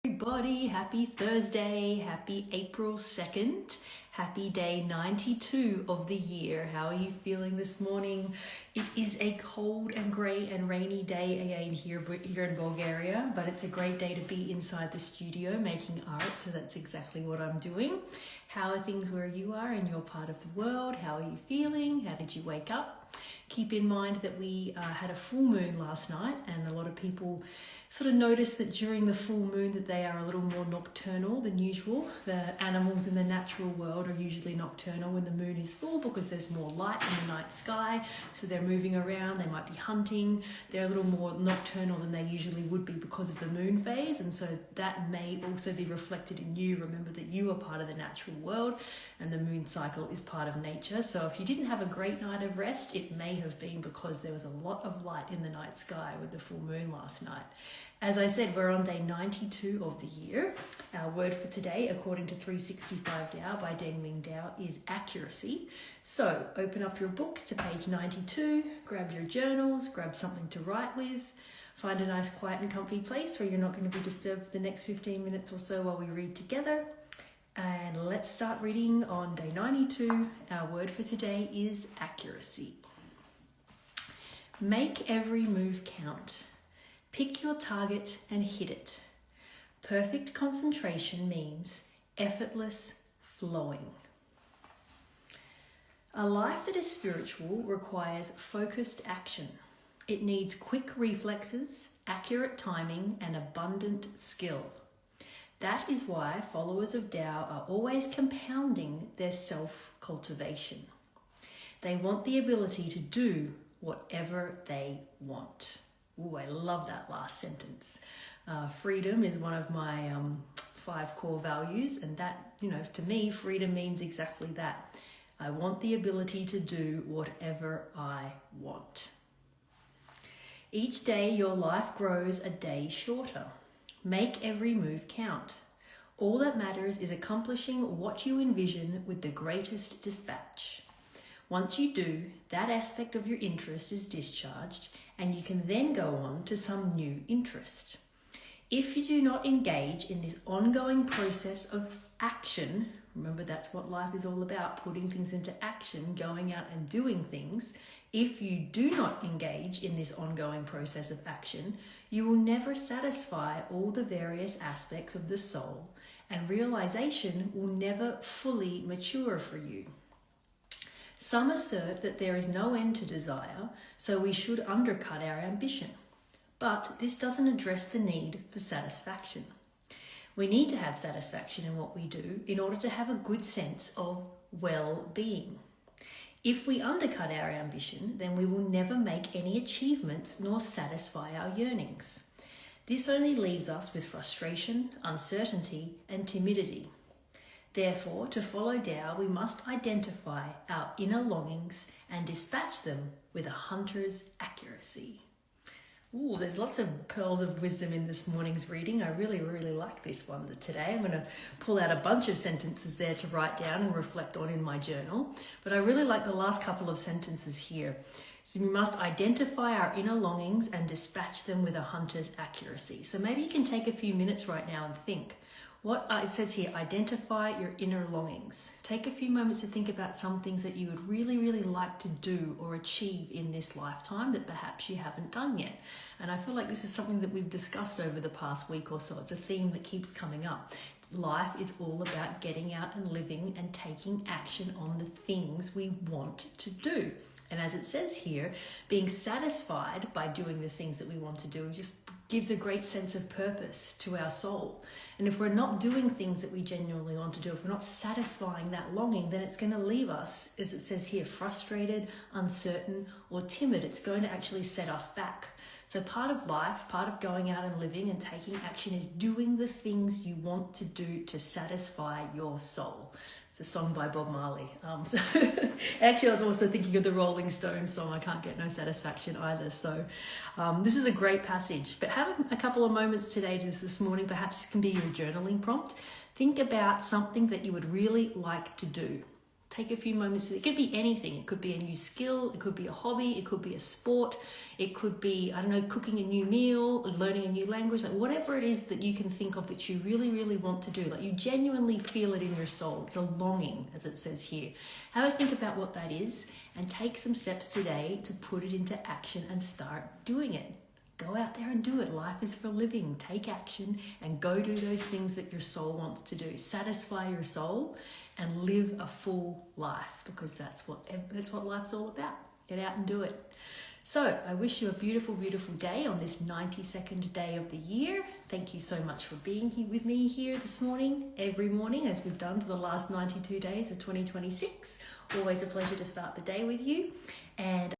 Everybody, happy Thursday, happy April 2nd, happy day 92 of the year. How are you feeling this morning? It is a cold and grey and rainy day again here in Bulgaria, but it's a great day to be inside the studio making art, so that's exactly what I'm doing. How are things where you are in your part of the world? How are you feeling? How did you wake up? Keep in mind that we had a full moon last night, and a lot of people sort of notice that during the full moon that they are a little more nocturnal than usual. The animals in the natural world are usually nocturnal when the moon is full because there's more light in the night sky, so they're moving around, they might be hunting, they're a little more nocturnal than they usually would be because of the moon phase, and so that may also be reflected in you. Remember that you are part of the natural world and the moon cycle is part of nature, so if you didn't have a great night of rest, it may have been because there was a lot of light in the night sky with the full moon last night. As I said, we're on day 92 of the year. Our word for today, according to 365 Tao by Deng Ming Tao, is accuracy. So open up your books to page 92, grab your journals, grab something to write with, find a nice quiet and comfy place where you're not going to be disturbed for the next 15 minutes or so while we read together. And let's start reading on day 92. Our word for today is accuracy. Make every move count. Pick your target and hit it. Perfect concentration means effortless flowing. A life that is spiritual requires focused action. It needs quick reflexes, accurate timing, and abundant skill. That is why followers of Tao are always compounding their self-cultivation. They want the ability to do whatever they want. Ooh, I love that last sentence. Freedom is one of my 5 core values, and that, to me, freedom means exactly that. I want the ability to do whatever I want. Each day your life grows a day shorter. Make every move count. All that matters is accomplishing what you envision with the greatest dispatch. Once you do, that aspect of your interest is discharged, and you can then go on to some new interest. If you do not engage in this ongoing process of action, remember that's what life is all about, putting things into action, going out and doing things. If you do not engage in this ongoing process of action, you will never satisfy all the various aspects of the soul, and realization will never fully mature for you. Some assert that there is no end to desire, so we should undercut our ambition. But this doesn't address the need for satisfaction. We need to have satisfaction in what we do in order to have a good sense of well-being. If we undercut our ambition, then we will never make any achievements nor satisfy our yearnings. This only leaves us with frustration, uncertainty, and timidity. Therefore, to follow Tao, we must identify our inner longings and dispatch them with a hunter's accuracy. Ooh, there's lots of pearls of wisdom in this morning's reading. I really, really like this one today. I'm going to pull out a bunch of sentences there to write down and reflect on in my journal. But I really like the last couple of sentences here. So we must identify our inner longings and dispatch them with a hunter's accuracy. So maybe you can take a few minutes right now and think. It says here, identify your inner longings. Take a few moments to think about some things that you would really, really like to do or achieve in this lifetime that perhaps you haven't done yet. And I feel like this is something that we've discussed over the past week or so. It's a theme that keeps coming up. Life is all about getting out and living and taking action on the things we want to do. And as it says here, being satisfied by doing the things that we want to do just gives a great sense of purpose to our soul. And if we're not doing things that we genuinely want to do, if we're not satisfying that longing, then it's going to leave us, as it says here, frustrated, uncertain, or timid. It's going to actually set us back. So part of life, part of going out and living and taking action is doing the things you want to do to satisfy your soul. It's a song by Bob Marley. Actually, I was also thinking of the Rolling Stones song, I Can't Get No Satisfaction either. So this is a great passage. But have a couple of moments today, this morning, perhaps it can be your journaling prompt. Think about something that you would really like to do. take a few moments. It could be anything. It could be a new skill. It could be a hobby. It could be a sport. It could be, I don't know, cooking a new meal, learning a new language, like whatever it is that you can think of that you really, really want to do. Like you genuinely feel it in your soul. It's a longing, as it says here. Have a think about what that is and take some steps today to put it into action and start doing it. Go out there and do it. Life is for living. Take action and go do those things that your soul wants to do. Satisfy your soul and live a full life, because that's what life's all about. Get out and do it. So I wish you a beautiful, beautiful day on this 92nd day of the year. Thank you so much for being here with me here this morning, every morning, as we've done for the last 92 days of 2026. Always a pleasure to start the day with you. And